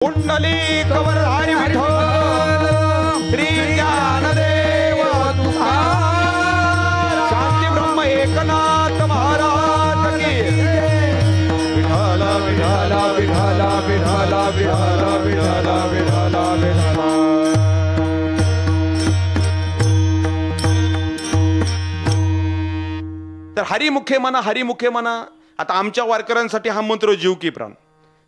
कुंडली कवरधारी विठ्ठल श्री ज्ञानदेव तुकाराम शांती ब्रह्म एकनाथ महाराज की विठाला विठाला विठाला विठाला विठाला विठाला विठाला विठाला। तर हरिमुखे म्हणा हरिमुखे म्हणा। आता आमच्या वारकऱ्यांसाठी हा मंत्र जीव की प्राण,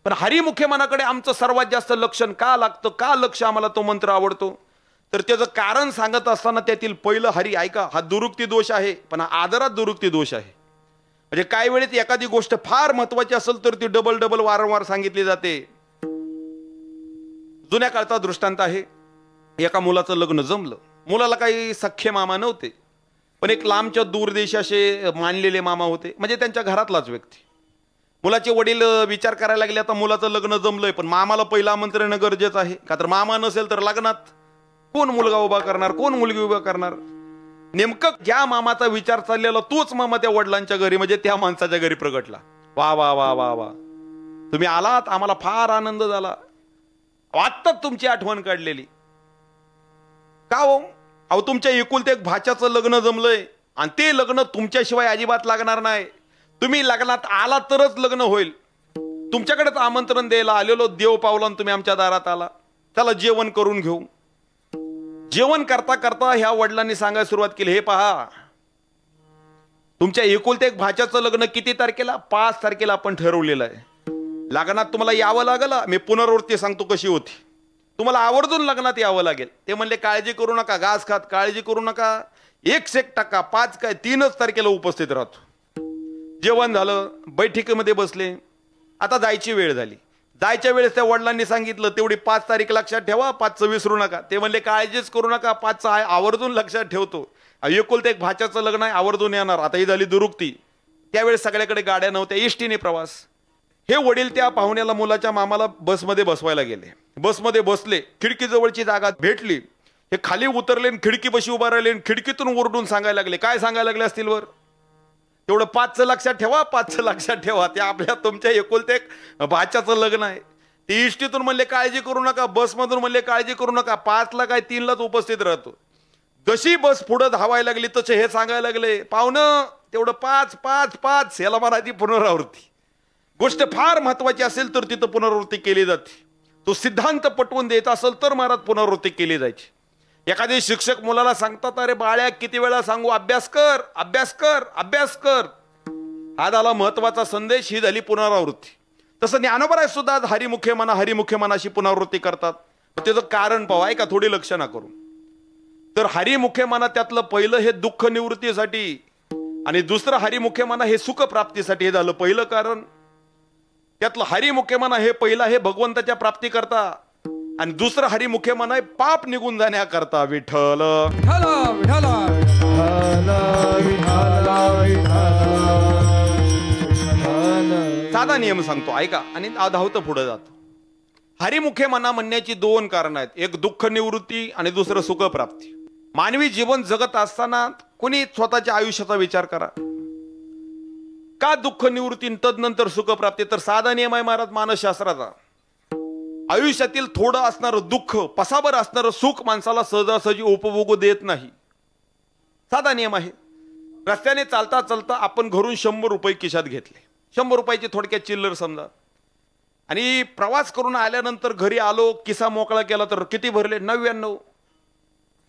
पण हरिमुखे मनाकडे आमचं सर्वात जास्त लक्षण का लागतं, का लक्ष आम्हाला तो मंत्र आवडतो, तर त्याचं कारण सांगत असताना त्यातील पहिलं हरी ऐका, हा दुरुक्ती दोष आहे, पण हा आदरात दुरुक्ती दोष आहे। म्हणजे काही वेळेत एखादी गोष्ट फार महत्वाची असेल तर ती डबल डबल वारंवार सांगितली जाते। जुन्या काळचा दृष्टांत आहे, एका मुलाचं लग्न जमलं, मुलाला काही सख्खे मामा नव्हते, पण एक लांबच्या दूरदेशाचे मानलेले मामा होते, म्हणजे त्यांच्या घरातलाच व्यक्ती। मुलाचे वडील विचार करायला लागले, आता मुलाचं लग्न जमलंय पण मामाला पहिलं आमंत्रण येणं गरजेचं आहे, का तर मामा नसेल तर लग्नात कोण मुलगा उभा करणार, कोण मुलगी उभा करणार। नेमकं ज्या मामाचा विचार चाललेला तोच मामा त्या वडिलांच्या घरी म्हणजे त्या माणसाच्या घरी प्रगटला। वा वा वा वा वा, तुम्ही आलात, आम्हाला फार आनंद झाला, आत्ताच तुमची आठवण काढलेली। का हो? अहो तुमच्या एकुलते एक भाच्याचं लग्न जमलंय आणि ते लग्न तुमच्याशिवाय अजिबात लागणार नाही, तुम्ही लग्नात आला तरच लग्न होईल। तुमच्याकडेच आमंत्रण द्यायला आलेलो, देव पावला तुम्ही आमच्या दारात आला, त्याला जेवण करून घेऊ। जेवण करता करता ह्या वडिलांनी सांगायला सुरुवात केली, हे पहा तुमच्या एकुलते एक भाच्याचं लग्न किती तारखेला, 5 तारखेला आपण ठरवलेलं आहे। लग्नात तुम्हाला यावं लागलं, मी पुनरावृत्ती सांगतो कशी होती, तुम्हाला आवर्जून लग्नात यावं लागेल। ते म्हणले काळजी करू नका, घास खात काळजी करू नका, 1% 5 काय 3च तारखेला उपस्थित राहतो। जेवण झालं, बैठकीमध्ये बसले, आता जायची वेळ झाली। जायच्या वेळेस त्या वडिलांनी सांगितलं तेवढी 5 तारीख लक्षात ठेवा, 5चं विसरू नका। ते म्हणले काळजीच करू नका, 5चं आहे आवर्जून लक्षात ठेवतो, एकुलते एक भाच्याचं लग्न आहे आवर्जून येणार। आता ही झाली दुरुक्ती। त्यावेळेस सगळ्याकडे गाड्या नव्हत्या, एसटीने प्रवास। हे वडील त्या पाहुण्याला मुलाच्या मामाला बसमध्ये बसवायला गेले, बसमध्ये बसले, खिडकीजवळची जागा भेटली, हे खाली उतरले, खिडकीपाशी उभा राहिले, खिडकीतून ओरडून सांगायला लागले, काय सांगायला लागले असतील वर, तेवढं 5चं लक्षात ठेवा, 5चं लक्षात ठेवा, ते आपल्या तुमच्या एकुलते एक भाच्याचं लग्न आहे। ते इष्टीतून म्हणले काळजी करू नका, बसमधून म्हणले काळजी करू नका, 5ला काय 3लाच उपस्थित राहतो। जशी बस पुढे धावायला लागली तसे हे सांगायला लागले, पाहुणं तेवढं 5 5 5 याला म्हणायची पुनरावृत्ती। गोष्ट फार महत्वाची असेल तर तिथं पुनरावृत्ती केली जाते, तो सिद्धांत पटवून देत असेल तर महाराज पुनरावृत्ती केली जायची। एखादे शिक्षक मुलाला सांगतात, अरे बाळ्या किती वेळा सांगू, अभ्यास कर अभ्यास कर अभ्यास कर, हा झाला महत्वाचा संदेश, ही झाली पुनरावृत्ती। तसं ज्ञानोबराय सुद्धा हरिमुखे म्हणा हरिमुखे मनाशी पुनरावृत्ती करतात, त्याचं कारण पाहू ऐका, थोडी लक्ष ना करू। तर हरिमुखे म्हणा त्यातलं पहिलं हे दुःख निवृत्तीसाठी आणि दुसरं हरिमुखे म्हणा हे सुख प्राप्तीसाठी, हे झालं पहिलं कारण। त्यातलं हरिमुखे म्हणा हे पहिलं हे भगवंताच्या प्राप्ती करता आणि दुसरं हरिमुखे म्हणा पाप निघून जाण्याकरता। विठ्ठल साधा नियम सांगतो ऐका आणि धावतं पुढे जातो। हरिमुखे म्हणा म्हणण्याची 2 कारण आहेत, एक दुःख निवृत्ती आणि दुसरं सुख प्राप्ती। मानवी जीवन जगत असताना कोणी स्वतःच्या आयुष्याचा विचार करा, का दुःख निवृत्ती तदनंतर सुख प्राप्ती, तर साधा नियम आहे महाराज मानसशास्त्राचा, आयुष्यातील थोडं असणारं दुःख पसाभर असणारं सुख माणसाला सहजासहजी उपभोगू देत नाही। साधा नियम आहे। रस्त्याने चालता चालता आपण घरून 100 रुपये खिशात घेतले, 100 रुपयाची थोडक्यात चिल्लर समजा, आणि प्रवास करून आल्यानंतर घरी आलो, किसा मोकळा केला तर किती भरले, 99।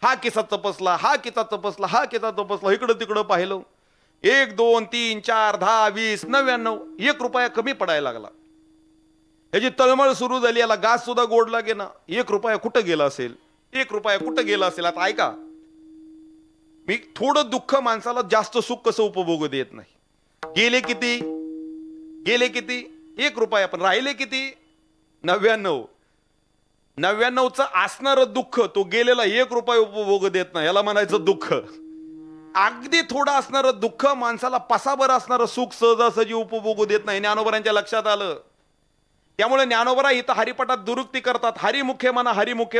हा किसा तपासला, हा किसा तपासला, हा किसा तपासला, इकडं तिकडं पाहिलं, 1 2 3 4 10 20 99, 1 रुपया कमी पडायला लागला। याची तळमळ सुरू झाली, याला घास सुद्धा गोड लागे ना, 1 रुपया कुठं गेला असेल, 1 रुपया कुठं गेला असेल। आता ऐका, मी थोडं दुःख माणसाला जास्त सुख कसं उपभोगू देत नाही। गेले किती, गेले किती, 1 रुपया, पण राहिले किती, 99। 99चं असणारं दुःख तो गेलेला 1 रुपया उपभोग देत नाही, याला म्हणायचं दुःख। अगदी थोडं असणारं दुःख माणसाला पसाभर असणारं सुख सहजासहजी उपभोगू देत नाही, ज्ञानोबरांच्या लक्षात आलं। त्यामुळे ज्ञानोबरा इथं हरिपटात दुरुक्ती करतात, हरिमुखे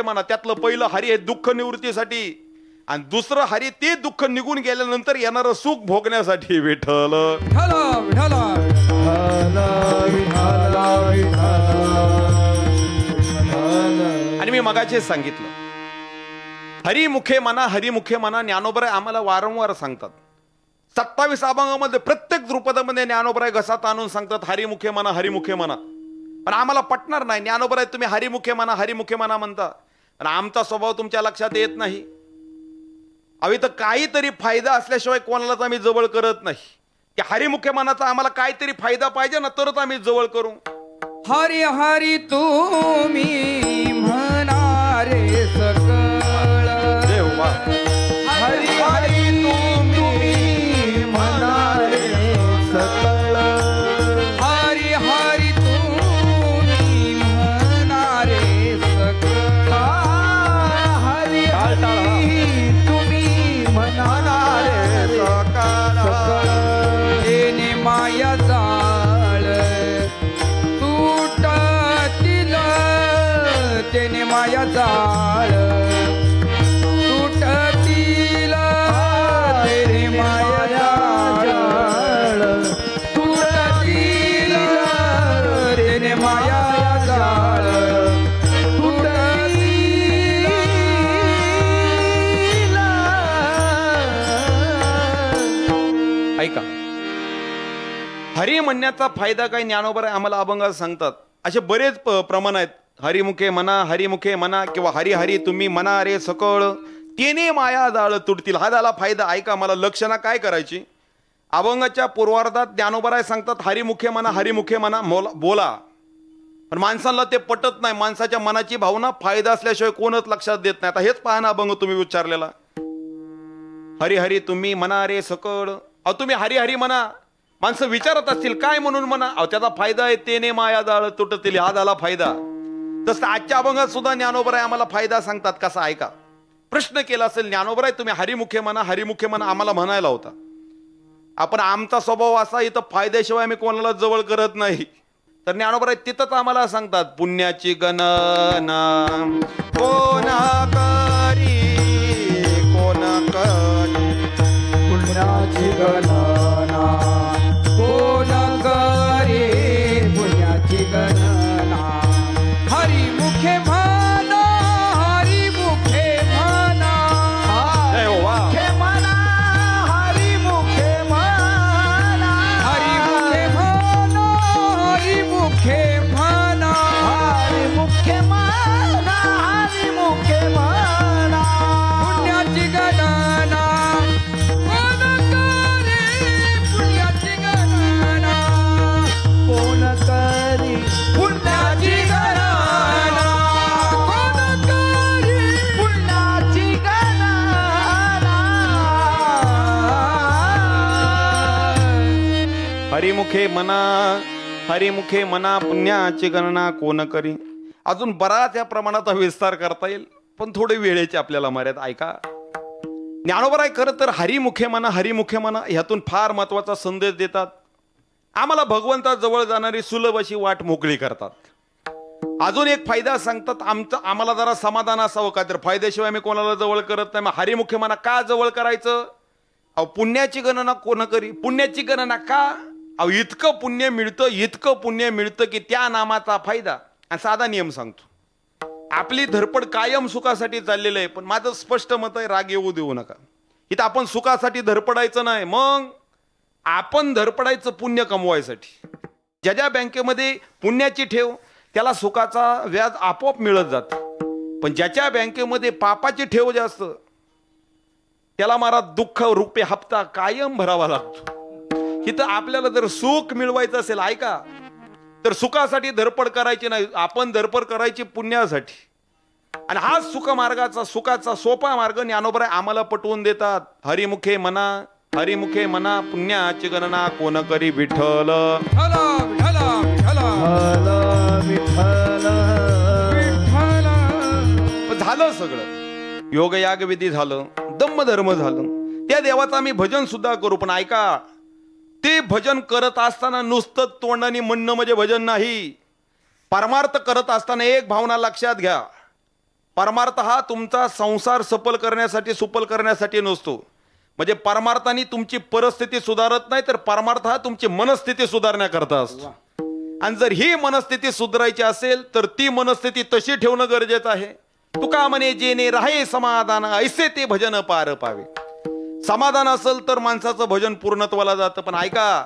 म्हणा त्यातलं पहिलं हरी हे दुःख निवृत्तीसाठी आणि दुसरं हरी ते दुःख निघून गेल्यानंतर येणारं सुख भोगण्यासाठी। विठ्ठल मगाचे सांगितलं, हरिमुखे म्हणा हरिमुखे म्हणा. ज्ञानोबराय आम्हाला वारंवार सांगतात. 27 अभंगामध्ये प्रत्येक द्रुपदामध्ये ज्ञानोबराय घसात आणून सांगतात हरिमुखे म्हणा हरिमुखे म्हणा. पण आम्हाला पटणार नाही. ज्ञानोबराय तुम्ही हरिमुखे म्हणा हरिमुखे म्हणा म्हणता आणि आमचा स्वभाव तुमच्या लक्षात येत नाही. अవి तर काहीतरी फायदा असल्याशिवाय कोणालाच आम्ही जवळ करत नाही. की हरिमुखे मनाचा आम्हाला काहीतरी फायदा पाहिजे ना तरच आम्ही जवळ करू. हरी हरी तुम्ही म्हणारे सकळ, देवा हरी हरी तुम्ही म्हणारे सकळ, हरी हरी तुम्ही म्हणारे सकळ, हरी हरी तुम्ही म्हणारे सकळ. येणे माया जाळ तुटतील, तेने माया जाळ तुटतील, तेने माया जाळ तुटतील, तेने माया जाळ तुटतील. ऐका, हरी म्हणण्याचा फायदा काही ज्ञानोबराय आम्हाला अभंगात सांगतात. असे बरेच प्रमाण आहेत. हरिमुखे म्हणा हरिमुखे म्हणा किंवा हरी हरी तुम्ही म्हणा रे सकळ, तेने माया जाळ तुटतील. हा झाला फायदा. ऐका, मला लक्षणा काय करायची. अभंगाच्या पूर्वार्धात ज्ञानोबराय सांगतात हरिमुखे म्हणा हरिमुखे म्हणा बोला. पण माणसाला ते पटत नाही. माणसाच्या मनाची भावना फायदा असल्याशिवाय कोणच लक्षात देत नाही. आता हेच पहा ना अभंग तुम्ही उच्चारलेला, हरी हरी तुम्ही म्हणा रे सकळ. अहो तुम्ही हरी हरी म्हणा. माणसं विचारत असतील काय म्हणून म्हणा. अहो त्याचा फायदा आहे, तेने माया जाळ तुटतील. हा झाला फायदा. तसं आजच्या अभंगात सुद्धा ज्ञानोबराय आम्हाला फायदा सांगतात. कसा ऐका. प्रश्न केला असेल ज्ञानोबराय तुम्ही हरिमुखे म्हणा हरिमुखे म्हणा आम्हाला म्हणायला होता. आपण आमचा स्वभाव असा, इथं फायद्याशिवाय आम्ही कोणाला जवळ करत नाही. तर ज्ञानोबराय तिथंच आम्हाला सांगतात पुण्याची गणना कोण करी कोण करी, पुण्याची गणना कोण करे, पुण्याची गणना. हरिमुखे म्हणा हरिमुखे म्हणा, मुखे म्हणा हरिमुखे म्हणा, हरिमुखे म्हणा हरिमुखे म्हणा, हरिमुखे म्हणा हरिमुखे म्हणा. पुण्याची गणना कोण करे, पुण्याची गणना कोण करे, पुण्याची गणना कोण करे, पुण्याची गणना. हरिमुखे म्हणा हरिमुखे म्हणा पुण्याची गणना कोण करी. अजून बराच या प्रमाणात विस्तार करता येईल, पण थोडे वेळेची आपल्याला मर्यादा. ऐका, ज्ञानोबराय खरं तर हरिमुखे म्हणा हरिमुखे म्हणा ह्यातून फार महत्वाचा संदेश देतात. आम्हाला भगवंताजवळ जाणारी सुलभ अशी वाट मोकळी करतात. अजून एक फायदा सांगतात. आम्हाला जरा समाधान असावं का, तर फायद्याशिवाय आम्ही कोणाला जवळ करत नाही. मग हरिमुखे म्हणा का जवळ करायचं. अहो पुण्याची गणना कोण करी. पुण्याची गणना का. अहो इतकं पुण्य मिळतं की त्या नामाचा फायदा. आणि साधा नियम सांगतो, आपली धडपड कायम सुखासाठी चाललेलं आहे. पण माझं स्पष्ट मत आहे, राग येऊ देऊ नका. इथं आपण सुखासाठी धडपडायचं नाही, मग आपण धडपडायचं पुण्य कमवायसाठी. ज्या बँकेमध्ये पुण्याची ठेव त्याला सुखाचा व्याज आपोआप मिळत जातं. पण ज्याच्या बँकेमध्ये पापाची ठेव जास्त त्याला मारा दुःख रुपये हप्ता कायम भरावा लागतो. इथं आपल्याला जर सुख मिळवायचं असेल ऐका, तर सुखासाठी धडपड करायची नाही, आपण धडपड करायची पुण्यासाठी. आणि हा सुखाचा सोपा मार्ग ज्ञानोबराय आम्हाला पटवून देतात. हरिमुखे म्हणा पुण्याची गणना कोण करी. विठ्ठल झालं सगळं. योग याग विधी झालं, दम्म धर्म झालं, त्या देवाचं आम्ही भजन सुद्धा करू. पण ऐका, ते भजन करत असताना नुसतं तोंडाने म्हणणं म्हणजे भजन नाही. परमार्थ करत असताना एक भावना लक्षात घ्या. परमार्थ हा तुमचा संसार सुपल करण्यासाठी नसतो. म्हणजे परमार्थाने तुमची परिस्थिती सुधारत नाही, तर परमार्थ हा तुमची मनस्थिती सुधारण्याकरता असतो. आणि जर ही मनस्थिती सुधारायची असेल तर ती मनस्थिती तशी ठेवणं गरजेचं आहे तुका म्हणे जेने राहे समाधान ऐसे ते भजन पार पावे. समाधान असेल तर माणसाचं भजन पूर्णत्वाला जातं. पण ऐका,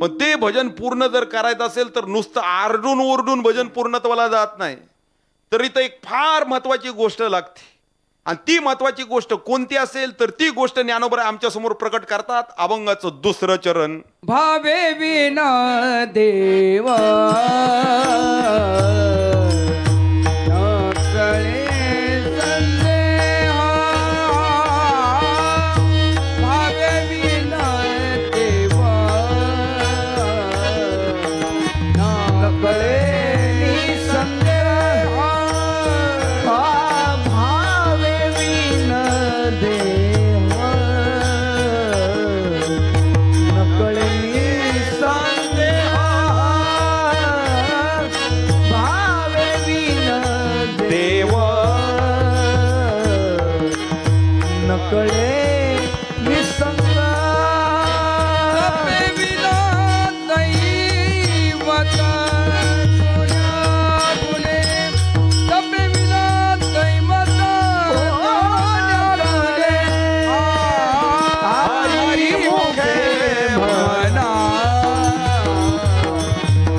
पण ते भजन पूर्ण जर करायचं असेल तर नुसतं आरडून ओरडून भजन पूर्णत्वाला जात नाही. तर इथं एक फार महत्वाची गोष्ट लागते. आणि ती महत्वाची गोष्ट कोणती असेल तर ती गोष्ट ज्ञानोबा आमच्या समोर प्रकट करतात. अभंगाचं दुसरं चरण. भावे विना देव नकळे संदेह. भावे विना देव नकळे निसंदेह. भावे विना देव नकळे निसंदेह. भावे विना देव नकळे निसंग. तपे विना दैवत गुण्या गुणे. तपे विना दैवत गुण्या गुणे. हरी मुखे म्हणा.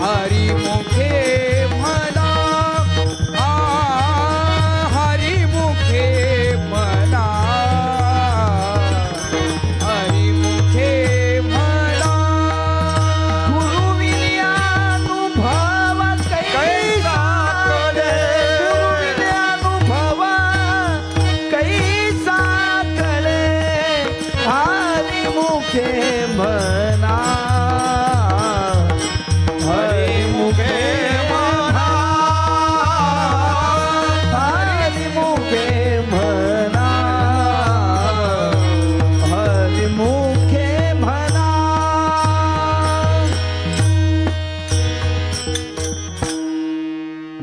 हरी मुखे म्हणा. हरी मुखे म्हणा. हरी मुखे म्हणा. गुरुविल्यानुभव कैसा कळे. गुरुविल्यानुभव कैसा कळे. हरी मुखे म्हणा. हरी मुखे म्हणा. हरी मुखे म्हणा. हरी मुखे म्हणा.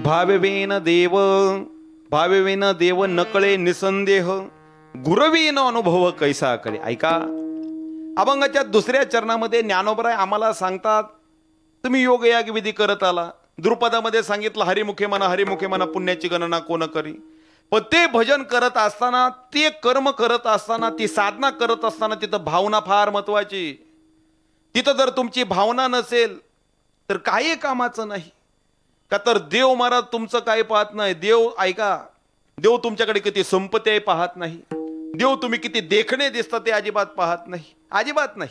भावेन देव भावेन देव नकळे निसंदेह गुरवीन अनुभव कैसा कळे. ऐका, अभंगाच्या दुसऱ्या चरणामध्ये ज्ञानोबराय आम्हाला सांगतात, तुम्ही योग याग विधी करत आला. द्रुपदामध्ये सांगितलं हरिमुखे म्हणा, हरिमुखे म्हणा, पुण्याची गणना कोण करी. पण ते भजन करत असताना, ते कर्म करत असताना, ती साधना करत असताना तिथं भावना फार महत्वाची. तिथं जर तुमची भावना नसेल तर काही कामाचं नाही. का तर देव महाराज तुमचं काही पाहत नाही. देव ऐका, देव तुमच्याकडे किती संपत्ती आहे पाहत नाही. देव तुम्ही किती देखणे दिसतात ते अजिबात पाहत नाही. अजिबात नाही,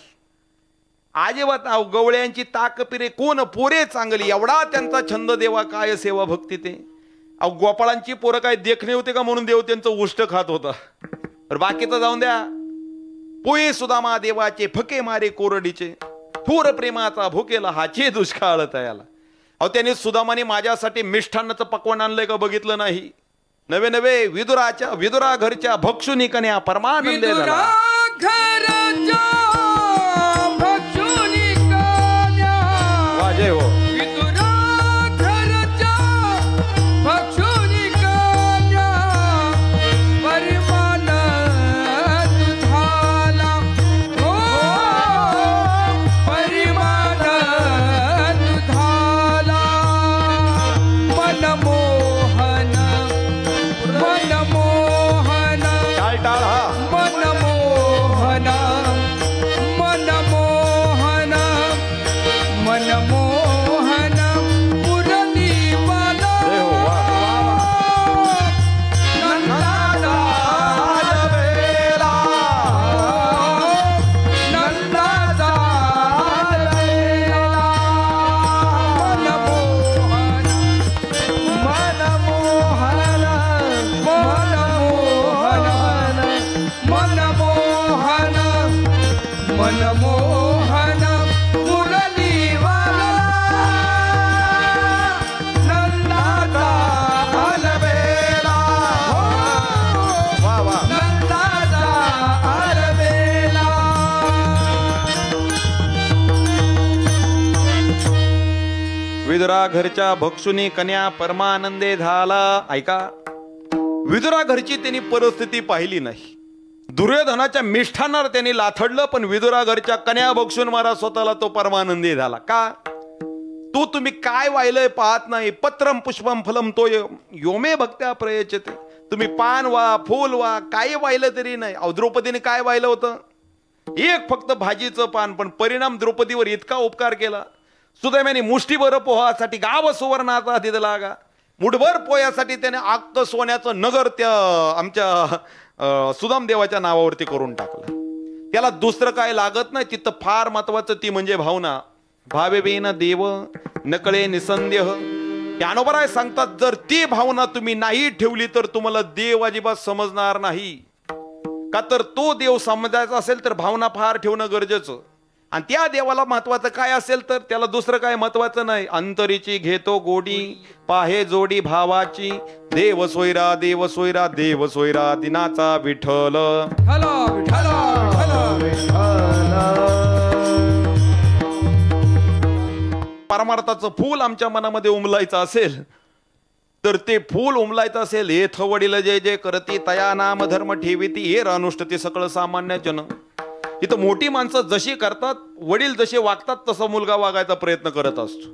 अजिबात. गवळ्यांची ताक पिरे कोण पोरे चांगली, एवढा त्यांचा छंद देवा काय सेवा भक्ती ते. गोपाळांची पोरं काय देखणे होते का म्हणून देव त्यांचं उष्ट खात होता. बाकीचं जाऊन द्या. पोये सुदामा देवाचे फके मारे कोरडीचे. थोर प्रेमाचा भुकेला हाचे दुष्काळ तयाला. अहो त्याने सुदामाने माझ्यासाठी मिष्ठान्नाचं पक्वान आणलंय का बघितलं नाही. नवे नवे विदुरा घरच्या भक्षुनी कन्या परमानंद झाला. वाजय हो. विदुरा घरच्या भक्षुनी कन्या परमानंदे झाला. ऐका, विदुरा घरची त्यांनी परिस्थिती पाहिली नाही. दुर्योधनाच्या मिष्ठांवर त्यांनी लाथडलं, पण विदुरा घरच्या कन्या बक्षून मारा स्वतःला तो परमानंदी झाला. का? तू तुम्ही काय वाहिलंय पाहत नाही. पत्रम पुष्पम फलम तो योमे भक्त्या प्रयचते. तुम्ही पान वा फूल वा काही वाहिलं तरी नाही. अहो द्रौपदीने काय वाहिलं होतं? एक फक्त भाजीचं पान, पण परिणाम द्रौपदीवर इतका उपकार केला. सुदैवाने मुष्टीभर पोहासाठी गाव सुवर्णाचा तिथं लागा. मुठभर पोह्यासाठी त्याने आक्त सोन्याचं नगर त्या आमच्या सुदाम देवाच्या नावावरती करून टाकलं. त्याला दुसरं काय लागत नाही. तिथं फार महत्वाचं ती म्हणजे भावना. भावेबेन देव नकळे निसंदेह. ज्ञानोबराय सांगतात, जर ती भावना तुम्ही नाही ठेवली तर तुम्हाला देव अजिबात समजणार नाही. का तर तो देव समजायचा असेल तर भावना फार ठेवणं गरजेचं. आणि त्या देवाला महत्वाचं काय असेल तर त्याला दुसरं काय महत्वाचं नाही. अंतरीची घेतो गोडी पाहे जोडी भावाची. देव सोयरा देव सोयरा देव सोयरा दिनाचा विठ्ठल. परमार्थाचं फूल आमच्या मनामध्ये उमलायचं असेल तर ते फूल उमलायचं असेल. हेथ वडील जय जय करती तया नाम धर्म ठेविती हे अनुष्ठती सकळ सामान्य जन. इथं मोठी माणसं जशी करतात, वडील जसे वागतात तसा मुलगा वागायचा प्रयत्न करत असतो.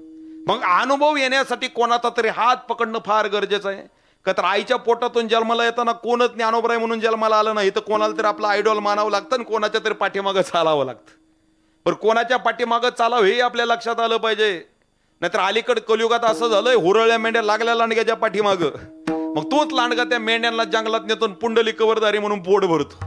मग अनुभव येण्यासाठी कोणाचा तरी हात पकडणं फार गरजेचं आहे. का तर आईच्या पोटातून जन्माला येताना कोणच ज्ञानोबराय म्हणून जन्माला आलं नाही. तर कोणाला तरी आपला आयडॉल मानावं लागतं आणि कोणाच्या तरी पाठीमागं चालावं लागतं. पण कोणाच्या पाठीमागं चालावं हे आपल्या लक्षात आलं पाहिजे. नाहीतर अलीकडे कलियुगात असं झालंय, हुरळल्या मेंढ्या लागल्या लांडग्याच्या पाठीमागं. मग तोच लांडगा त्या मेंढ्यांना जंगलात नेतो, पुंडली कवरदारी म्हणून पोट भरतो.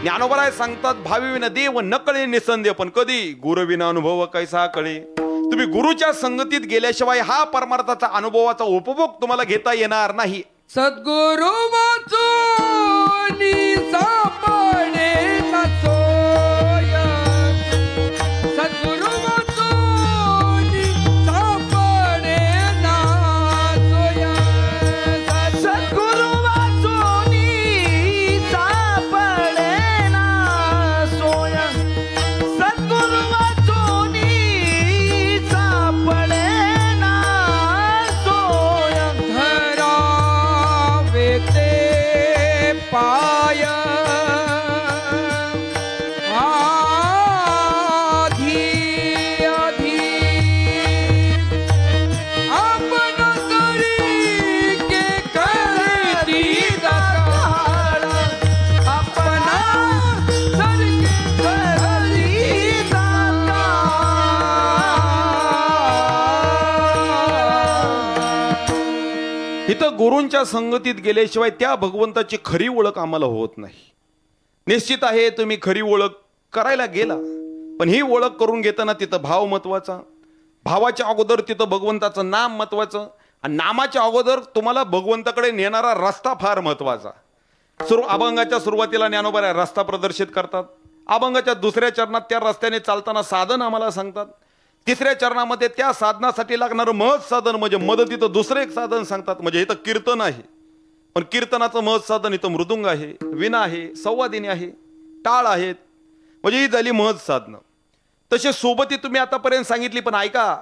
ज्ञानोबराय सांगतात, भावीविना देव नकळे निसंदेह. पण कधी गुरुविना अनुभव कैसा कळे. तुम्ही गुरुच्या संगतीत गेल्याशिवाय हा परमार्थाचा अनुभवाचा उपभोग तुम्हाला घेता येणार नाही. सद्गुरु वाचूनी सापडे ना सोय. सद्गुरु वाचूनी सापडे ना सोय. सद्गुरु वाचूनी सापडे ना सोय. सद्गुरु वाचूनी सापडे ना सोय. धरावे ते पाय आधी आधी आपण करी के करती जाताळ. आपणा सारखे घरी जाता. इथं गुरूंच्या संगतीत गेल्याशिवाय त्या भगवंताची खरी ओळख आम्हाला होत नाही. निश्चित आहे तुम्ही खरी ओळख करायला गेला, पण ही ओळख करून घेताना तिथं भाव महत्वाचा. भावाच्या अगोदर तिथं भगवंताचं नाम महत्वाचं. आणि नामाच्या अगोदर तुम्हाला भगवंताकडे नेणारा रस्ता फार महत्वाचा. अभंगाच्या सुरुवातीला ज्ञानोबराय रस्ता प्रदर्शित करतात. अभंगाच्या दुसऱ्या चरणात त्या रस्त्याने चालताना साधन आम्हाला सांगतात. तिसऱ्या चरणामध्ये त्या साधनासाठी लागणारं महत् साधन म्हणजे मदतीचं दुसरं एक साधन सांगतात. म्हणजे इथं कीर्तन आहे, पण कीर्तनाचं महत् साधन इथं मृदुंग आहे, विणा आहे, संवादिनी आहे, टाळ आहेत. म्हणजे ही झाली महत् साधनं. तसे सोबती तुम्ही आतापर्यंत सांगितली, पण ऐका,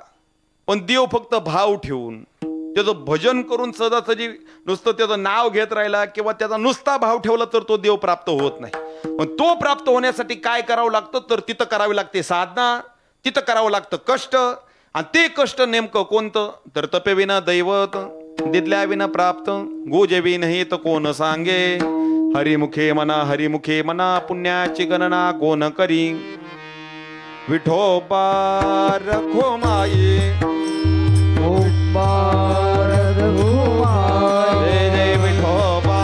पण देव फक्त भाव ठेवून त्याचं भजन करून सहजासहजी नुसतं त्याचं नाव घेत राहिला किंवा त्याचा नुसता भाव ठेवला तर तो देव प्राप्त होत नाही. पण तो प्राप्त होण्यासाठी काय करावं लागतं तर तिथं करावी लागते साधना, तिथं करावं लागतं कष्ट. आणि ते कष्ट नेमकं कोणतं तर तपेविना दैवत दिदल्याविना प्राप्त गोजेवी नाही तर कोण सांगे. हरिमुखे मना पुण्याची गणना कोण करी. विठोबा रखो माये जय जय विठोबा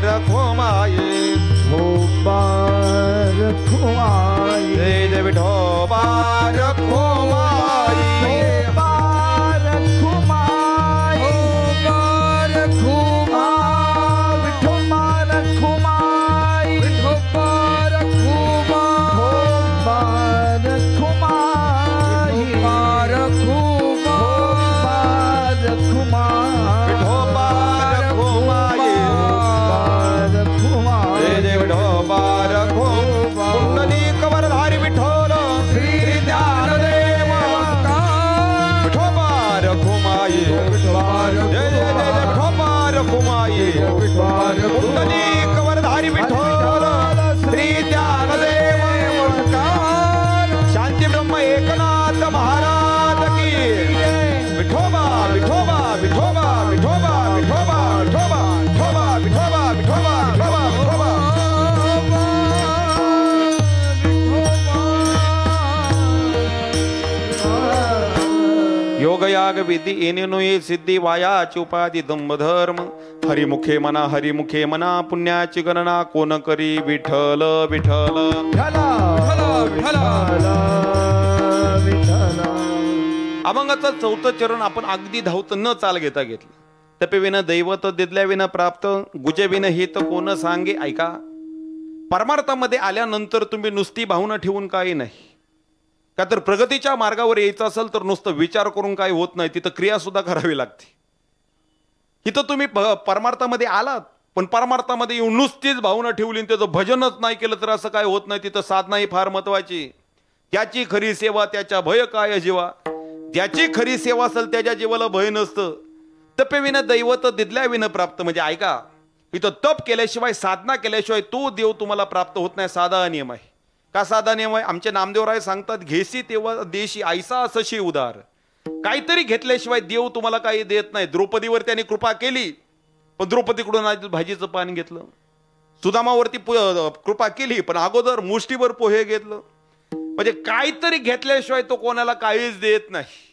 रखो माये. जय जय विठोबा रखो माये. कवरधारी विठ्ठल श्री ज्ञानदेव शांती ब्रह्म एकनाथ महाराज की त्याग विधी येणेनो ये सिद्धी वायाची उपाधी दंभ धर्म हरिमुखे मना पुण्याची गणना कोण करी विठ्ठल विठ्ठल अभंगाचं चौथं चरण आपण अगदी धावत न चाल घेता घेतलं. तपेविन दैवत दिदल्याविन प्राप्त गुजेविन हित कोण सांगे. ऐका, परमार्थामध्ये आल्यानंतर तुम्ही नुसती भावना ठेवून काही नाही. का तर प्रगतीच्या मार्गावर यायचं असेल तर नुसतं विचार करून काही होत नाही, तिथं क्रिया सुद्धा करावी लागते. इथं तुम्ही परमार्थामध्ये आलात पण परमार्थामध्ये येऊन नुसतीच भावना ठेवली आणि त्याचं भजनच नाही केलं तर असं काय होत नाही. तिथं साधना ही फार महत्वाची. त्याची खरी सेवा त्याच्या भय काय जीवा. ज्याची खरी सेवा असेल त्याच्या जीवाला भय नसतं. तपेविन दैवत दिदल्याविन प्राप्त म्हणजे ऐका, इथं तप केल्याशिवाय साधना केल्याशिवाय तो देव तुम्हाला प्राप्त होत नाही. साधा नियम आहे. का साधा नियम आहे? आमचे नामदेवराय सांगतात, घेसी तेव्हा देशी ऐसा असशी उदार. काहीतरी घेतल्याशिवाय देव तुम्हाला काही देत नाही. द्रौपदीवर त्याने कृपा केली पण द्रौपदीकडून भाजीचं पान घेतलं. सुदामावरती कृपा केली पण अगोदर मुष्टीभर पोहे घेतलं. म्हणजे काहीतरी घेतल्याशिवाय तो कोणाला काहीच देत नाही.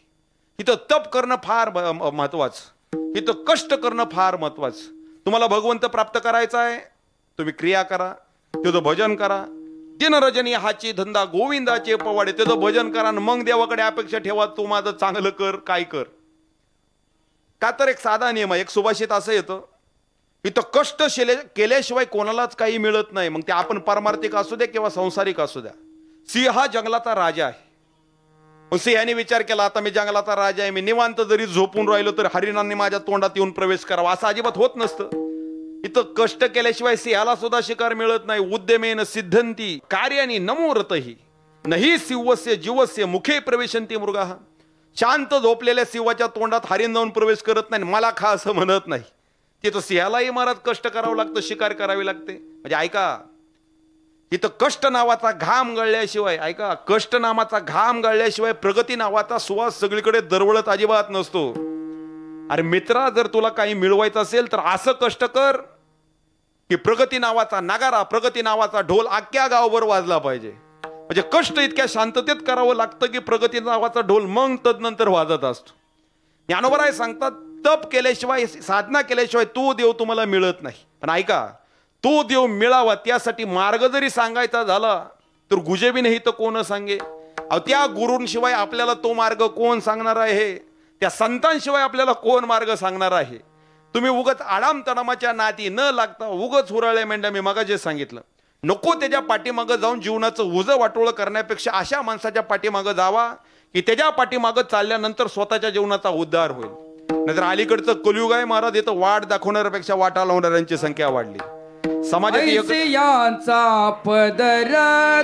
इथं तप करणं फार महत्वाचं. इथं कष्ट करणं फार महत्वाचं. तुम्हाला भगवंत प्राप्त करायचा आहे, तुम्ही क्रिया करा, त्याचं भजन करा. दिन रजनी हाची धंदा गोविंदाचे पवाडे, त्याचं भजन करा. मग देवाकडे अपेक्षा ठेवा, तू माझं चांगलं कर, काय कर. का तर एक साधा नियम आहे. एक सुभाषित असं येतं, इथं कष्ट केल्याशिवाय कोणालाच काही मिळत नाही. मग ते आपण पारमार्थिक असू द्या किंवा संसारिक असू द्या. सिंह हा जंगलाचा राजा आहे. सिंहाने विचार केला, आता मी जंगलाचा राजा आहे, मी निवांत जरी झोपून राहिलो तर हरिणांनी माझ्या तोंडात येऊन प्रवेश करावा, असं अजिबात होत नसतं. इथं कष्ट केल्याशिवाय सिंहाला सुद्धा शिकार मिळत नाही. उद्यमेन सिद्धंती कार्यानी नमोरतही नाही शिवस्य जीवस्य मुखे प्रवेशंती मृगा. शांत झोपलेल्या सिंहाच्या तोंडात हरिण जाऊन प्रवेश करत नाही, मला खा असं म्हणत नाही. तिथं सिंहालाही महाराज कष्ट करावं लागतं, शिकार करावी लागते. म्हणजे ऐका, इथं कष्ट नावाचा घाम गळल्याशिवाय, ऐका, कष्ट नावाचा घाम गळल्याशिवाय प्रगती नावाचा सुवास सगळीकडे दरवळत अजिबात नसतो. अरे मित्रा, जर तुला काही मिळवायचं असेल तर असं कष्ट कर की प्रगती नावाचा नगारा, प्रगती नावाचा ढोल अख्ख्या गावभर वाजला पाहिजे. म्हणजे कष्ट इतक्या शांततेत करावं लागतं की प्रगती नावाचा ढोल मग तदनंतर वाजत असतो. ज्ञानोबराय सांगतात, तप केल्याशिवाय साधना केल्याशिवाय तो देव तुम्हाला मिळत नाही. पण ऐका, तो देव मिळावा त्यासाठी मार्ग जरी सांगायचा झाला तर गुजेबी नाही तर कोण सांगे. त्या गुरूंशिवाय आपल्याला तो मार्ग कोण सांगणार आहे? त्या संतांशिवाय आपल्याला कोण मार्ग सांगणार आहे? तुम्ही उगत आडाम तडामाच्या नाती न लागता उगच हुराळ्या मेंढ्या, मी मगाशी सांगितलं, नको त्याच्या पाठीमागं जाऊन जीवनाचं उजं वाटोळं करण्यापेक्षा अशा माणसाच्या पाठीमागं जावा की त्याच्या पाठीमागं चालल्यानंतर स्वतःच्या जीवनाचा उद्धार होईल. नाहीतर अलीकडचं कलियुग आहे महाराज, इथं वाट दाखवण्यापेक्षा वाटा लावणाऱ्यांची संख्या वाढली. समाजात यांचा पदर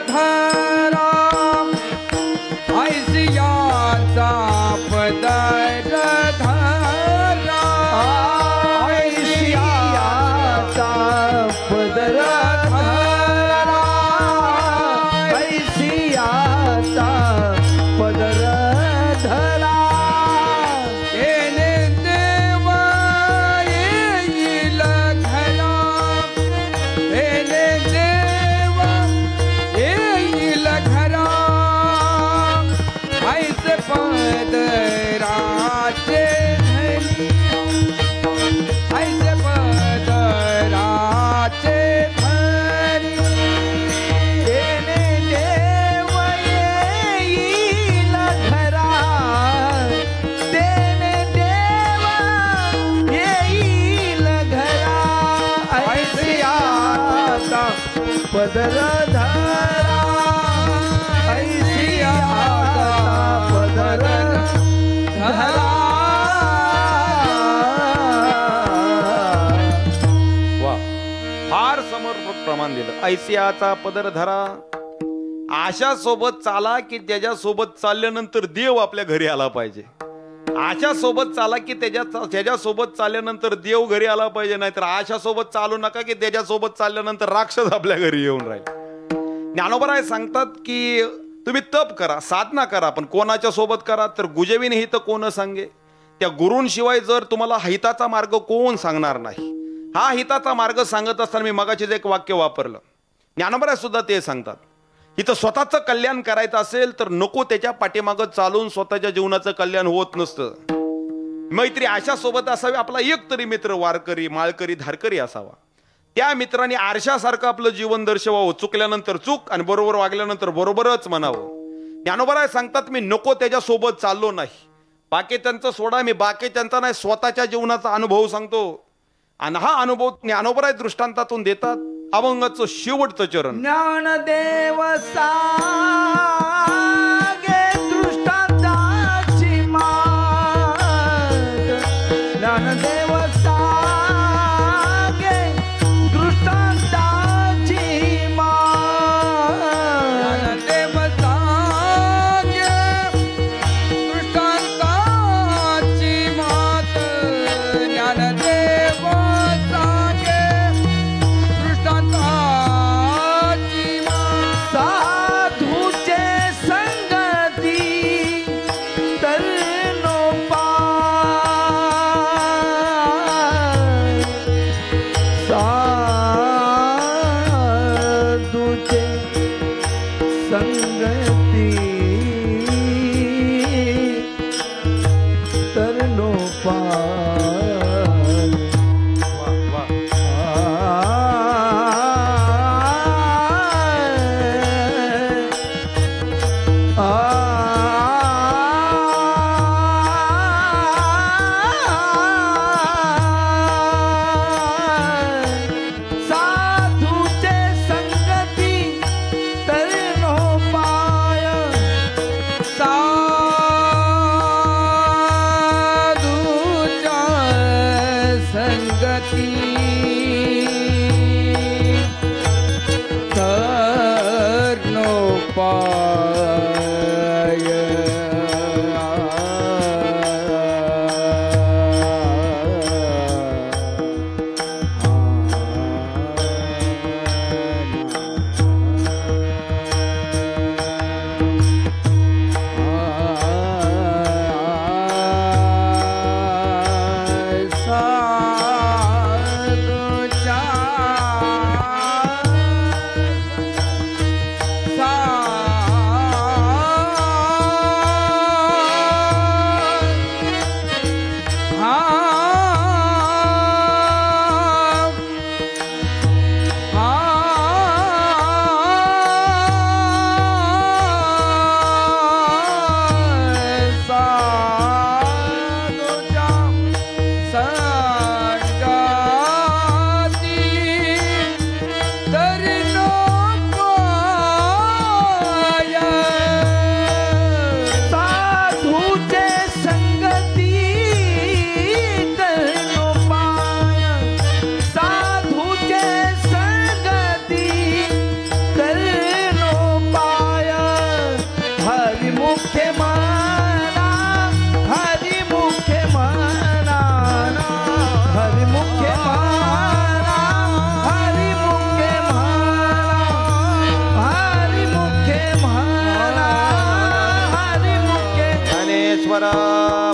धरा, ऐसियाचा पदर धरा, ऐसियाचा पदर धरा, ऐसियाचा पदर धरा. येणे देव येईल घरा, येणे देव येईल घरा. ऐसे पदराचे धनी, ऐसे पदराचे धनी. येणे देव येईल घरा, तेने देव येईल घरा. ऐसियाचा पदर धरा, ऐसियाचा पदर धरा. वा, फार समर्पक प्रमाण दिलं. ऐसियाचा पदर धरा, आशा सोबत चाला की त्याच्या सोबत चालल्यानंतर देव आपल्या घरी आला पाहिजे. आशा सोबत चाला की त्याच्या सोबत चालल्यानंतर देव घरी आला पाहिजे. नाहीतर आशा सोबत चालू नका की त्याच्या सोबत चालल्यानंतर राक्षस आपल्या घरी येऊन राहील. ज्ञानोबराय सांगतात की तुम्ही तप करा, साधना करा, पण कोणाच्या सोबत करा तर गुजेविन हित कोण सांगे. त्या गुरूंशिवाय जर तुम्हाला हिताचा मार्ग कोण सांगणार नाही. हा हिताचा मार्ग सांगत असताना मी मगाचीच एक वाक्य वापरलं. ज्ञानोबराय सुद्धा ते सांगतात, इथं स्वतःचं कल्याण करायचं असेल तर नको त्याच्या पाठीमागं चालून स्वतःच्या जीवनाचं कल्याण होत नसतं. मैत्री अशा सोबत असावी, आपला एक तरी मित्र वारकरी माळकरी धारकरी असावा. त्या मित्राने आरशासारखं आपलं जीवन दर्शवावं, चुकल्यानंतर चूक आणि बरोबर वागल्यानंतर बरोबरच म्हणावं. ज्ञानोबराय सांगतात, मी नको त्याच्या सोबत चाललो नाही. बाकीच्यांचं सोडा, मी बाकीच्यांचा नाही, स्वतःच्या जीवनाचा अनुभव सांगतो. आणि हा अनुभव ज्ञानोबराय दृष्टांतातून देतात. अभंगाचं शेवटचं चरण. ज्ञानदेव सांगे दृष्टांताची मात. ज्ञानदेव सांगे दृष्टांताची मात. ज्ञानदेव सांगे दृष्टांताची मात. ज्ञानदेव सांगे दृष्टांताची मात. साधूचे संगती तरणो पाय. साधूचे संगती तरणो पाय. साधूचे संगती तरणो पाय. साधूच्या संगती तरणो पाय.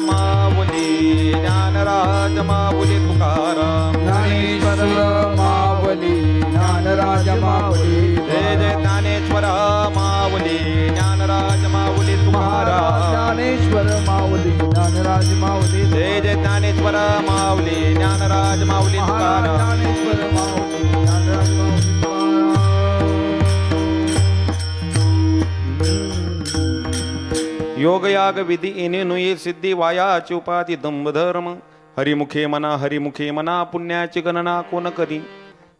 माऊली ज्ञानराज माऊली तुकाराम. ज्ञानेश्वर माऊली ज्ञानराज माऊली. जय जय ज्ञानेश्वर माऊली ज्ञानराज माऊली तुकाराम. ज्ञानेश्वर माऊली ज्ञानराज माऊली. जय जय ज्ञानेश्वर माऊली ज्ञानराज माऊली तुकाराम. ज्ञानेश्वर माऊली ज्ञानराज माऊली तुकाराम. योग याग विधी येणे नुये सिद्धी वायाची उपाधी दंभ धर्म. हरिमुखे मना पुण्याची गणना कोण करी.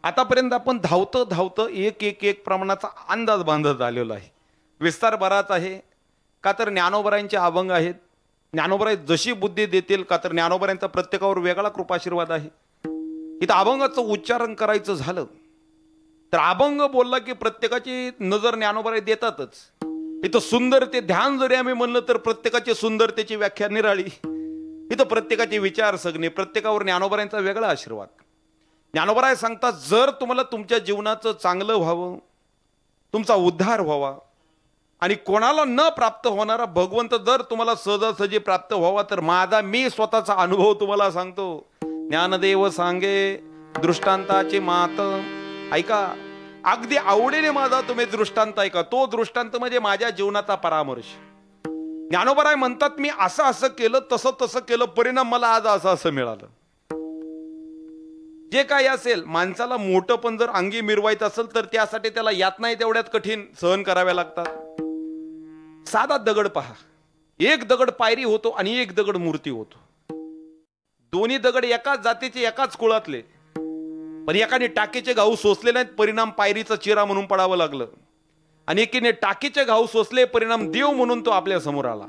आतापर्यंत आपण धावतं एक एक एक प्रमाणाचा अंदाज बांधत आलेलो आहे. विस्तार बराच आहे, का तर ज्ञानोबरायांचे अभंग आहेत. ज्ञानोबराय जशी बुद्धी देतील, का तर ज्ञानोबरायांचा प्रत्येकावर वेगळा कृपाशीर्वाद आहे. इथं अभंगाचं उच्चारण करायचं झालं तर अभंग बोलला की प्रत्येकाची नजर ज्ञानोबराय देतातच. इथं सुंदरते ध्यान जरी आम्ही म्हणलं तर प्रत्येकाची सुंदरतेची व्याख्या निराळी. इथं प्रत्येकाचे विचार सगणे, प्रत्येकावर ज्ञानोबरायांचा वेगळा आशीर्वाद. ज्ञानोबराय सांगतात, जर तुम्हाला तुमच्या जीवनाचं चांगलं व्हावं, तुमचा उद्धार व्हावा आणि कोणाला न प्राप्त होणारा भगवंत जर तुम्हाला सहजासहजी प्राप्त व्हावा, तर माझा मी स्वतःचा अनुभव तुम्हाला सांगतो. ज्ञानदेव सांगे दृष्टांताची मात. ऐका, अगदी आवडीने माझा तुम्ही दृष्टांत ऐका. तो दृष्टांत म्हणजे माझ्या जीवनाचा परामर्श. ज्ञानोबराय म्हणतात मी असं असं केलं, तसं तसं केलं, परिणाम मला आज असं असं मिळालं. जे काही असेल, माणसाला मोठं पण जर अंगी मिरवायचं असेल तर त्यासाठी त्याला यातनाही तेवढ्यात कठीण सहन कराव्या लागतात. साधा दगड पहा, एक दगड पायरी होतो आणि एक दगड मूर्ती होतो. दोन्ही दगड एकाच जातीचे, एकाच कुळातले, पण एकाने टाकीचे घाऊ सोसले नाहीत, परिणाम पायरीचा चिरा म्हणून पडावं लागलं. आणि एकीने टाकीचे घाऊ सोसले, परिणाम देव म्हणून तो आपल्या समोर आला.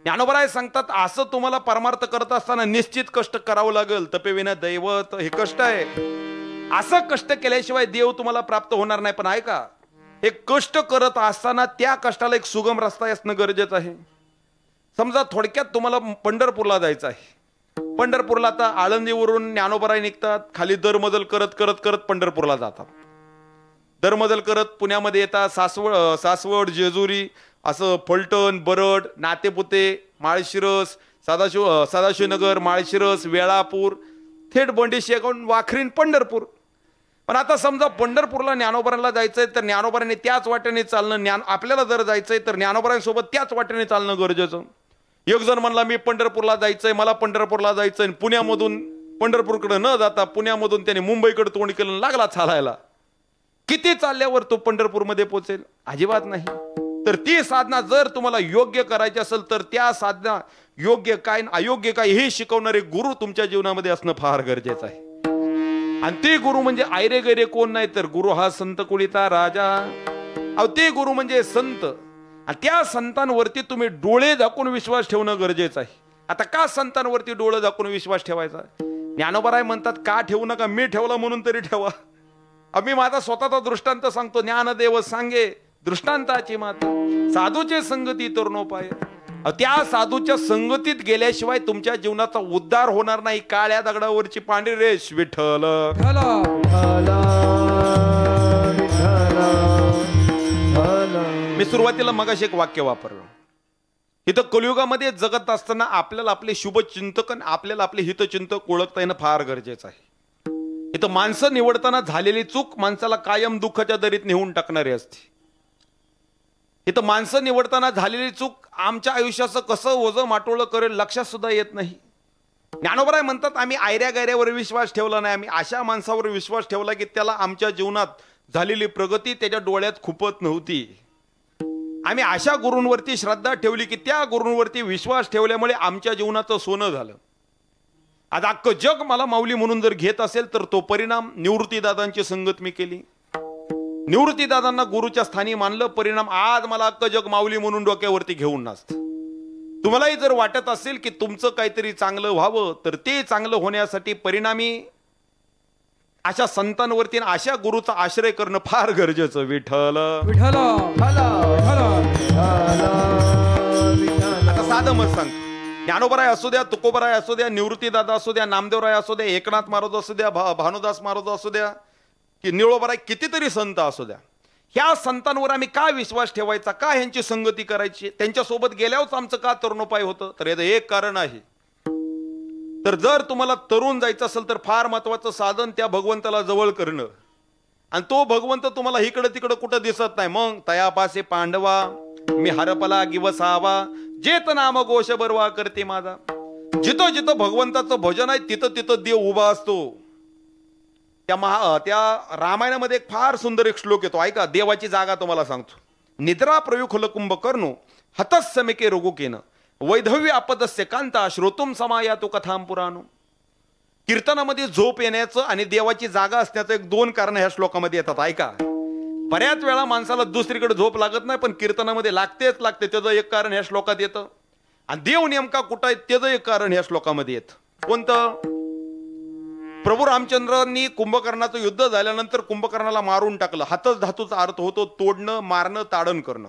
ज्ञानोबराय सांगतात असं तुम्हाला परमार्थ करत असताना निश्चित कष्ट करावं लागेल. तपेविना दैवत, हे कष्ट आहे. असं कष्ट केल्याशिवाय देव तुम्हाला प्राप्त होणार नाही. पण ऐका, हे कष्ट करत असताना त्या कष्टाला एक सुगम रस्ता असणं गरजेचं आहे. समजा थोडक्यात तुम्हाला पंढरपूरला जायचं आहे. पंढरपूरला आता आळंदीवरून ज्ञानोबराय निघतात, खाली दरमजल करत करत करत पंढरपूरला जातात. दरमजल करत पुण्यामध्ये येतात, सासवड, जेजुरी, असं फलटण, बरड, नातेपुते, माळशिरस, सदाशिवनगर, माळशिरस, वेळापूर, थेट बंडी शेगाव, वाखरीन, पंढरपूर. पण आता समजा पंढरपूरला ज्ञानोबरांना जायचंय तर ज्ञानोबरांनी त्याच वाटेने चालणं, आपल्याला जर जायचंय तर ज्ञानोबरांसोबत त्याच वाटेने चालणं गरजेचं. एक जण म्हणला मी पंढरपूरला जायचंय, मला पंढरपूरला जायचंय, पुण्यामधून पंढरपूरकडे न जाता पुण्यामधून त्याने मुंबईकडे तोंड केलं, लागला चालायला. किती चालल्यावर तो पंढरपूरमध्ये पोहोचेल? अजिबात नाही. तर ती साधना जर तुम्हाला योग्य करायची असेल तर त्या साधना योग्य काय अयोग्य काय हे शिकवणारे गुरु तुमच्या जीवनामध्ये असणं फार गरजेचं आहे. आणि ते गुरु म्हणजे आयरे गैरे कोण नाही तर गुरु हा संत कुळीचा राजा. अहो ते गुरु म्हणजे संत, आणि त्या संतांवरती तुम्ही डोळे झाकून विश्वास ठेवणं गरजेचं आहे. आता का संतांवरती डोळे झाकून विश्वास ठेवायचा? ज्ञानोबराय म्हणतात का ठेवू नका, मी ठेवला म्हणून तरी ठेवा. आम्ही माझा स्वतःचा दृष्टांत सांगतो. ज्ञानदेव सांगे दृष्टांताची मात, साधूचे संगती तरुणोपाय. त्या साधूच्या संगतीत गेल्याशिवाय तुमच्या जीवनाचा उद्धार होणार नाही. काळ्या दगडावरची पांढरी रेष विठ्ठल. मी सुरुवातीला मगाशी एक वाक्य वापरलं. इथं कलियुगामध्ये जगत असताना आपल्याला आपले शुभचिंतक, आपल्याला आपले हितचिंतक ओळखता येणं फार गरजेचं आहे. इथं माणसं निवडताना झालेली चूक माणसाला कायम दुःखाच्या दरीत नेऊन टाकणारी असते. इथं माणसं निवडताना झालेली चूक आमच्या आयुष्याचं कसं ओझं माटोळं करेल लक्षात सुद्धा येत नाही. ज्ञानोबराय म्हणतात आम्ही आयऱ्या गायऱ्यावर विश्वास ठेवला नाही, आम्ही अशा माणसावर विश्वास ठेवला की त्याला आमच्या जीवनात झालेली प्रगती त्याच्या डोळ्यात खुपत नव्हती. आम्ही अशा गुरूंवरती श्रद्धा ठेवली की त्या गुरूंवरती विश्वास ठेवल्यामुळे आमच्या जीवनाचं सोनं झालं. आज अख्खं जग मला माऊली म्हणून जर घेत असेल तर तो परिणाम निवृत्तीदादांची संगत मी केली. निवृत्तीदादांना गुरुच्या स्थानी मानलं, परिणाम आज मला अख्खं जग माऊली म्हणून डोक्यावरती घेऊन नाचतं. तुम्हालाही जर वाटत असेल की तुमचं काहीतरी चांगलं व्हावं तर ते चांगलं होण्यासाठी परिणामी अशा संतांवरती अशा गुरुचा आश्रय करणं फार गरजेचं. विठ्ठल विठ्ठल. आता साधं मत सांगतो. ज्ञानोबराय असू द्या, तुकोबराय असू द्या, निवृत्तीदादा असू द्या, नामदेवराय असू द्या, एकनाथ महाराज असू द्या, भानुदास महाराज असू द्या, की निळोबराय, कितीतरी संत असू द्या, ह्या संतांवर आम्ही का विश्वास ठेवायचा, का ह्यांची संगती करायची, त्यांच्यासोबत गेल्यावरच आमचं का तरुणोपाय होतं? तर याचं एक कारण आहे. तर जर तुम्हाला तरुण जायचं असेल तर फार महत्वाचं साधन त्या भगवंताला जवळ करणं. आणि तो भगवंत तुम्हाला इकडं तिकडं कुठं दिसत नाही. मग तयापासे पांडवा मी हरपला गिवसावा, जेत नाम घोष बरवा करते माझा. जिथं जिथं भगवंताचं भजन आहे तिथं तिथं देव उभा असतो. त्या रामायणामध्ये एक फार सुंदर एक श्लोक येतो, ऐका. देवाची जागा तुम्हाला सांगतो. निद्रा प्रयुखल कुंभकर्णो हतस्समेके रोगुकेन वैधव्य आपदस्य कांता श्रोतुम समायातो कथाम पुराणो. कीर्तनामध्ये झोप येण्याचं आणि देवाची जागा असण्याचं एक दोन कारण ह्या श्लोकामध्ये येतात, ऐका. बऱ्याच वेळा माणसाला दुसरीकडे झोप लागत नाही पण कीर्तनामध्ये लागतेच लागते. त्याचं एक कारण ह्या श्लोकात येतं. आणि देव नेमका कुठं आहे त्याचं एक कारण ह्या श्लोकामध्ये येतं. कोणतं? प्रभू रामचंद्रांनी कुंभकर्णाचं युद्ध झाल्यानंतर कुंभकर्णाला मारून टाकलं. हातच धातूचा अर्थ होतो तोडणं, मारणं, ताडण करणं.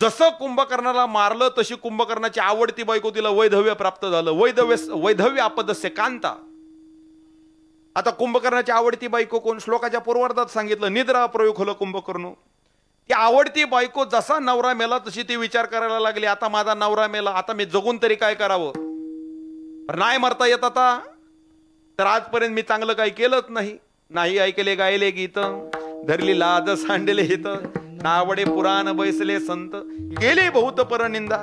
जसं कुंभकर्णाला मारलं तशी कुंभकर्णाची आवडती बायको तिला वैधव्य प्राप्त झालं. वैधव्य आपदस्य कांता. आता कुंभकर्णाची आवडती बायको कोण? श्लोकाच्या पूर्वार्धात सांगितलं निद्रा प्रयुखल कुंभकर्णो. ती आवडती बायको जसा नवरा मेला तशी ती विचार करायला लागली, आता माझा नवरा मेला, आता मी जगून तरी काय करावं. नाही मरता येत आता, तर आजपर्यंत मी चांगलं काही केलंच नाही. नाही ऐकले गायले गीत, धरली लाज सांडले हित, नावडे पुराण बैसले संत गेले बहुत परनिंदा.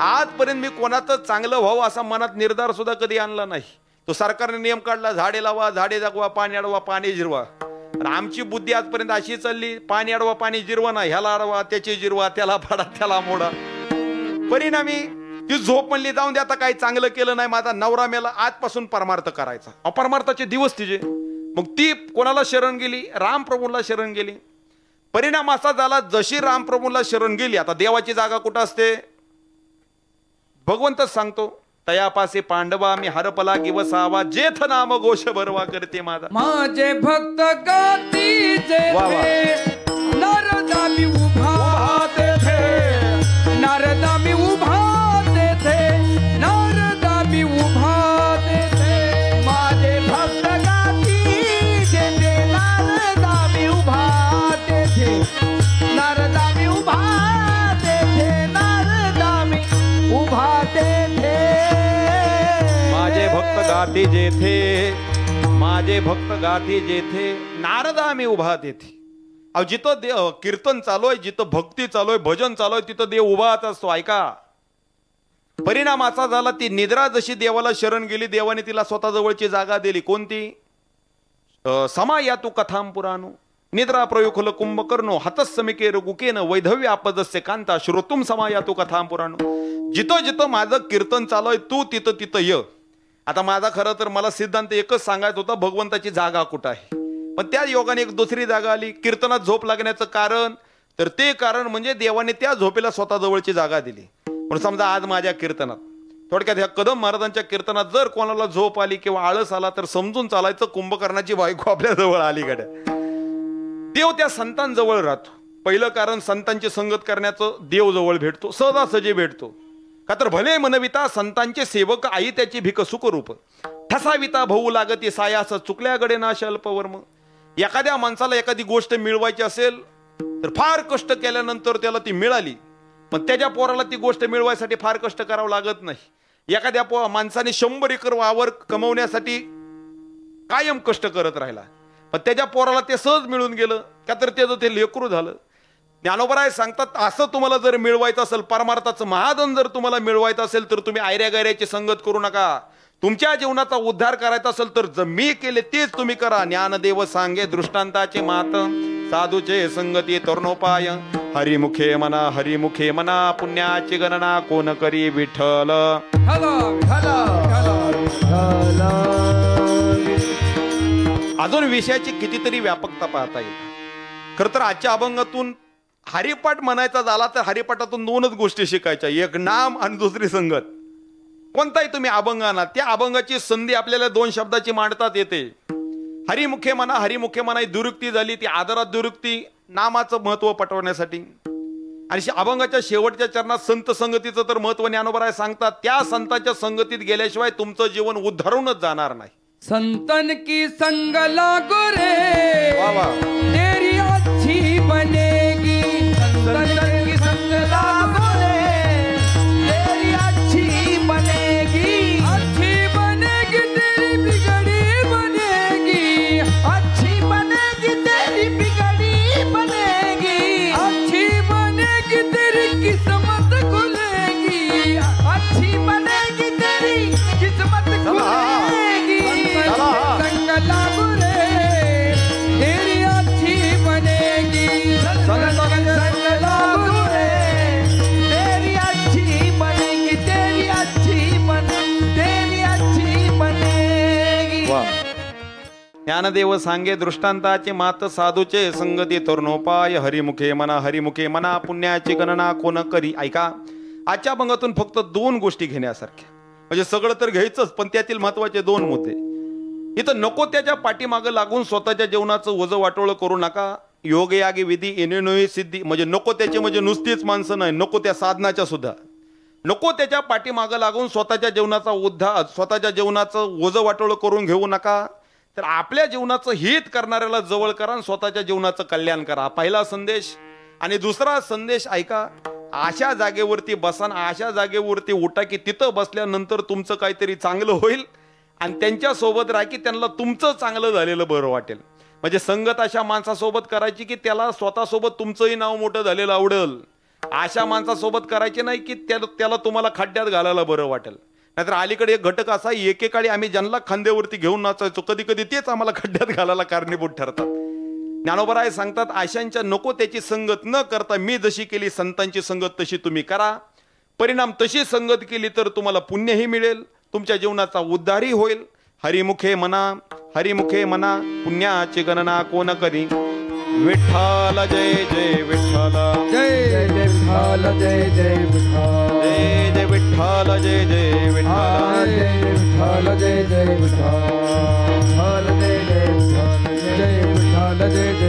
आजपर्यंत मी कोणाचं चांगलं व्हावं असा मनात निर्धार सुद्धा कधी आणला नाही. तो सरकारने नियम काढला, झाडे लावा, झाडे जगवा, पाणी अडवा, पाणी जिरवा. आमची बुद्धी आजपर्यंत अशी चालली, पाणी अडवा, पाणी जिरवा ना, ह्याला अडवा, त्याची जिरवा, त्याला फाडा, त्याला मोडा. परिणामी ती झोप म्हणली जाऊन दे, आता काही चांगलं केलं नाही, माझा नवरा मेला, आजपासून परमार्थ करायचा. अपरमार्थाचे दिवस तिचे. मग ती कोणाला शरण गेली? रामप्रभूंना शरण गेली. परिणाम असा झाला, जशी रामप्रभूंना शरण गेली, आता देवाची जागा कुठं असते? भगवंतच सांगतो, तयापासे पांडवा मी हरपला गिवसावा, जेथ नाम घोष भरवा करते माझा. माझे भक्त गाती वा वा. नारदा मी उभा तेथे, नारदा मी उभा तेथे, नारदा मी उभा तेथे. माझे भक्त गाती जेथे, नारदा मी उभा तेथे, नारदा मी उभा तेथे, नारदा मी उभा तेथे. माझे भक्त गाती जेथे, माझे भक्त गाती जेथे, नारदा मी उभा तेथे. अहो जिथं कीर्तन चालू आहे, जिथं भक्ती चालू आहे, भजन चालू आहे, तिथं देव उभाच असतो. ऐका, परिणाम असा झाला, ती निद्रा जशी देवाला शरण गेली, देवाने तिला स्वतः जवळची जागा दिली. कोणती? समायातु कथाम पुराणो निद्रा प्रयुखल कुंभकर्णो हतस्समिके रघुकेन वैधव्य आपदस्य कांता श्रोतुम समायातु कथाम पुराणो. जिथं जिथं माझं कीर्तन चालू आहे, तू तिथं तिथं ये. आता माझा खरं तर मला सिद्धांत एकच सांगायचा होता, भगवंताची जागा कुठं आहे. पण त्या योगाने एक दुसरी जागा आली. कीर्तनात झोप लागण्याचं कारण, तर ते कारण म्हणजे देवाने त्या झोपेला स्वतः जवळची जागा दिली. म्हणून समजा आज माझ्या कीर्तनात, थोडक्यात ह्या कदम महाराजांच्या कीर्तनात जर कोणाला झोप आली किंवा आळस आला, तर समजून चालायचं कुंभकर्णाची बायको आपल्या जवळ आली गड्या. देव त्या संतांजवळ राहतो. पहिलं कारण, संतांची संगत करण्याचं देव जवळ भेटतो, सहजासहजी भेटतो. का तर भले मनविता संतांचे सेवक आई त्याची भिक सुखरूप, ठसाविता भाऊ लागती सायास चुकल्या गडे नाश अल्पवर्म. एखाद्या माणसाला एखादी गोष्ट मिळवायची असेल तर फार कष्ट केल्यानंतर त्याला ती मिळाली, पण त्याच्या पोराला ती गोष्ट मिळवायसाठी फार कष्ट करावं लागत नाही. एखाद्या माणसाने 100 एकर वावर कमवण्यासाठी कायम कष्ट करत राहिला, पण त्याच्या पोराला ते सहज मिळून गेलं, का तर त्याचं ते लेकरू झालं. ज्ञानोबराय सांगतात, असं तुम्हाला जर मिळवायचं असेल, परमार्थाचं महाधन जर तुम्हाला मिळवायचं असेल, तर तुम्ही आयऱ्या गायऱ्याची संगत करू नका. तुमच्या जीवनाचा उद्धार करायचा असेल तर मी केले तेच तुम्ही करा. ज्ञानदेव सांगे दृष्टांताचे मात, साधूचे संगती तरुणोपाय. हरिमुखे मना, हरिमुखे मना, पुण्याची गणना कोण करी विठ्ठल. अजून विषयाची कितीतरी व्यापकता पाहता येईल. खरं तर आजच्या अभंगातून हरिपाठ म्हणायचा झाला तर हरिपाठातून 2च गोष्टी शिकायच्या, एक नाम आणि दुसरी संगत. कोणताही तुम्ही अभंग आणा, त्या अभंगाची संधी आपल्याला 2 शब्दाची मांडतात येते. हरिमुखे म्हणा, हरिमुखे म्हणा ही दुरुक्ती झाली, ती आदरात दुरुक्ती, नामाचं महत्व पटवण्यासाठी. आणि अभंगाच्या शेवटच्या चरणात संत संगतीचं तर महत्व ज्ञानोबराय सांगतात, त्या संतांच्या संगतीत गेल्याशिवाय तुमचं जीवन उद्धारूनच जाणार नाही. संतन की संग लागो रे, वा वा. तेरी अच्छी बनेगी. संतन की संग लागो रे, तेरी अच्छी बनेगी. अच्छी बनेगी तेरी बिगड़ी बनेगी. अच्छी बनेगी तेरी बिगड़ी बनेगी. अच्छी बनेगी तेरी किस्मत खुलेगी. अच्छी बनेगी तेरी किस्मत खुलेगी. संग लागो रे, तेरी अच्छी बनेगी. संग लागो रे, तेरी अच्छी बनेगी, तेरी अच्छी बनेगी. ज्ञानदेव सांगे दृष्टांताचे मात, साधूचे संगती तरुणोपाय. हरिमुखे मना, हरिमुखे मना, पुण्याची गणना कोण करी. ऐका, आजच्या अभंगातून फक्त 2 गोष्टी घेण्यासारख्या, म्हणजे सगळं तर घ्यायचंच, पण त्यातील महत्वाचे 2 मुद्दे. इथं नको त्याच्या पाठीमागं लागून स्वतःच्या जीवनाचं वजं वाटोळं करू नका. योग यागी विधी येणे सिद्धी, म्हणजे नको त्याचे म्हणजे नुसतीच माणसं नाही, नको त्या साधनाच्या सुद्धा. नको त्याच्या पाठीमागं लागून स्वतःच्या जीवनाचा उद्धार, स्वतःच्या जीवनाचं वजं वाटोळं करून घेऊ नका. तर आपल्या जीवनाचं हित करणाऱ्याला जवळ करा आणि स्वतःच्या जीवनाचं कल्याण करा. पहिला संदेश. आणि दुसरा संदेश ऐका, अशा जागेवरती बसा, अशा जागेवरती उठा की तिथं बसल्यानंतर तुमचं काहीतरी चांगलं होईल आणि त्यांच्या सोबत राहा की त्यांना तुमचं चांगलं झालेलं बरं वाटेल. म्हणजे संगत अशा माणसासोबत करायची की त्याला स्वतःसोबत तुमचंही नाव मोठं झालेलं आवडल. अशा माणसासोबत करायचे नाही की त्याला तुम्हाला खड्ड्यात घालायला बरं वाटेल. नाहीतर अलीकडे एक घटक असा, एकेकाळी आम्ही ज्यांना खांद्यावरती घेऊन नाचायचो कधी कधी तेच आम्हाला खड्ड्यात घालायला कारणीभूत ठरतात. ज्ञानोबराय सांगतात अशांच्या नको त्याची संगत न करता मी जशी केली संतांची संगत तशी तुम्ही करा. परिणाम तशी संगत केली तर तुम्हाला पुण्यही मिळेल, तुमच्या जीवनाचा उद्धारही होईल. हरिमुखे मना पुण्याची गणना कोण करी. विठ्ठल जय जय विठ्ठल, जय जय विठ्ठल, जय जय विठ्ठल, जय जय विठ्ठल, जय जय विठ्ठल, जय विठ्ठल, जय जय विठ्ठल, जय जय विठ्ठल, जय विठ्ठल, जय जय